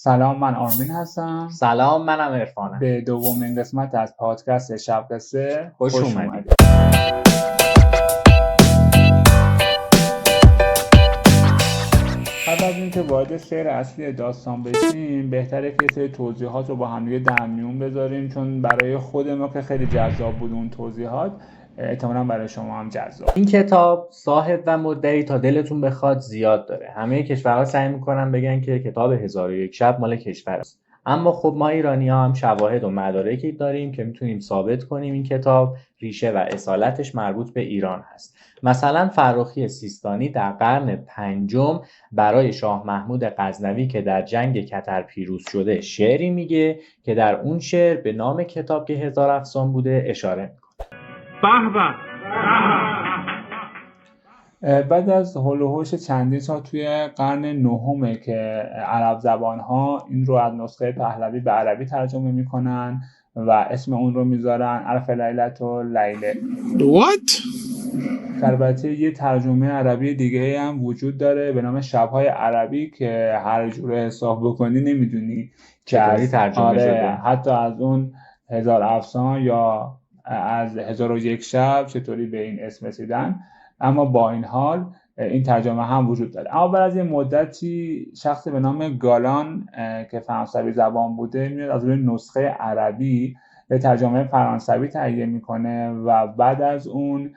سلام، من آرمین هستم. سلام، منم عرفانم. به دومین قسمت از پادکست شب قصه خوش اومدید. قبل از اینکه وارد سیر اصلی داستان بشیم بهتره که سری توضیحات رو با هم دیگه در میون بذاریم، چون برای خود ما که خیلی جذاب بود اون توضیحات، احتمالاً برای شما هم جذاب. این کتاب صاحب و مدعی تا دلتون بخواد زیاد داره. همه کشورها سعی میکنن بگن که کتاب 1001 شب مال کشور است. اما خب ما ایرانی‌ها هم شواهد و مدارکی داریم که میتونیم ثابت کنیم این کتاب ریشه و اصالتش مربوط به ایران هست. مثلا فرخی سیستانی در قرن 5 برای شاه محمود غزنوی که در جنگ کتر پیروز شده شعری میگه که در اون شعر به نام کتاب که 1000 افسان بوده اشاره میکنه. بعد از هول و هوش چندین سال توی قرن نهمه که عرب زبان‌ها این رو از نسخه پهلوی به عربی ترجمه میکنن و اسم اون رو میذارن الف لیلة لیله. What؟ البته یه ترجمه عربی دیگه هم وجود داره به نام شب‌های عربی که هر جوره حساب بکنی نمیدونی که چطوری ترجمه شده. حتی از اون 1000 افسان یا از 1001 شب چطوری به این اسم رسیدن. اما با این حال این ترجمه هم وجود داره. اما بعد از یه مدتی شخصی به نام گالان که فرانسوی زبان بوده میاد از روی نسخه عربی به ترجمه فرانسوی تهیه میکنه و بعد از اون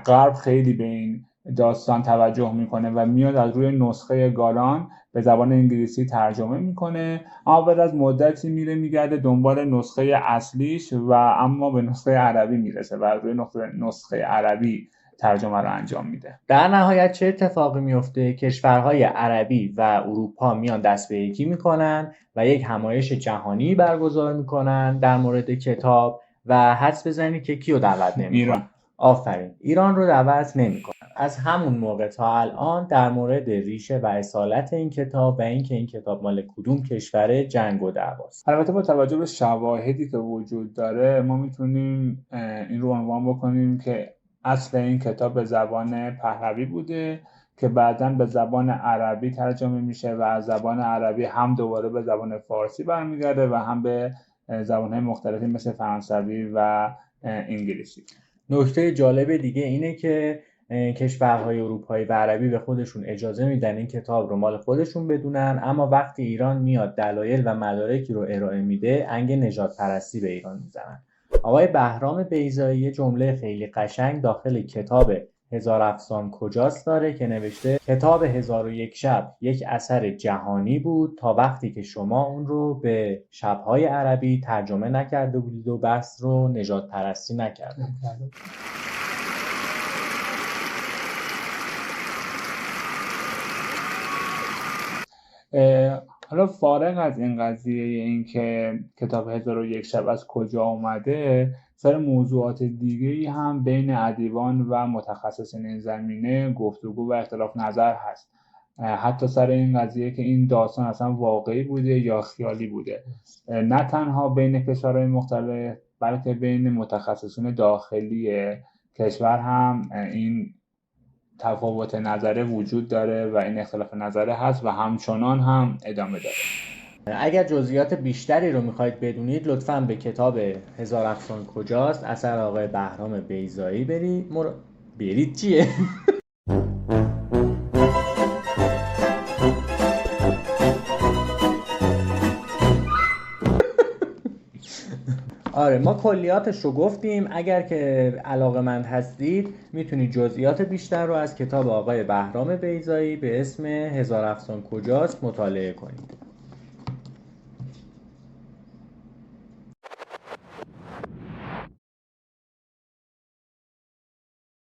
غرب خیلی به این داستان توجه میکنه و میاد از روی نسخه گالان به زبان انگلیسی ترجمه میکنه. اما بعد از مدتی میره میگرده دنبال نسخه اصلیش و اما به نسخه عربی میرسه و از روی نسخه عربی ترجمه رو انجام میده. در نهایت چه اتفاقی میفته؟ کشورهای عربی و اروپا میان دست به یکی میکنن و یک همایش جهانی برگزار میکنن در مورد کتاب و حدس بزنید که کیو دعوت نمیکنن؟ ایران. آفرین، ایران رو دعوت نمیکنن. از همون موقع تا الان در مورد ریشه و اصالت این کتاب و اینکه این کتاب مال کدوم کشوره جنگ و دعواست. البته با توجه به شواهدی که وجود داره ما میتونیم این رو عنوان بکنیم که اصل این کتاب به زبان پهلوی بوده که بعداً به زبان عربی ترجمه میشه و از زبان عربی هم دوباره به زبان فارسی برمیگرده و هم به زبان‌های مختلفی مثل فرانسوی و انگلیسی. نکته جالب دیگه اینه که کشورهای اروپایی و عربی به خودشون اجازه میدن این کتاب رو مال خودشون بدونن، اما وقتی ایران میاد دلایل و مدارکی رو ارائه میده انگ نژاد پرستی به ایران میزنن. آقای بهرام بیضایی جمله خیلی قشنگ داخل کتاب 1000 افسان کجاست داره که نوشته کتاب 1001 شب یک اثر جهانی بود تا وقتی که شما اون رو به شب‌های عربی ترجمه نکرده بودید و بحث رو نژاد پرستی نکرده. حالا فارغ از این قضیه این که کتاب 1001 شب از کجا اومده، سر موضوعات دیگه‌ای هم بین ادیبان و متخصصین این زمینه گفتگو و اختلاف نظر هست. حتی سر این قضیه که این داستان اصلا واقعی بوده یا خیالی بوده، نه تنها بین کشورهای مختلف بلکه بین متخصصین داخلی کشور هم این تفاوت نظره وجود داره و این اختلاف نظره هست و همچنان هم ادامه داره. اگر جزئیات بیشتری رو میخواید بدونید لطفاً به کتاب 1000 افسان کجاست اثر آقای بهرام بیضایی برید چیه؟ آره، ما کلیاتش رو گفتیم. اگر که علاقه‌مند هستید میتونید جزئیات بیشتر رو از کتاب آقای بهرام بیضایی به اسم 1000 افسان کجاست مطالعه کنید.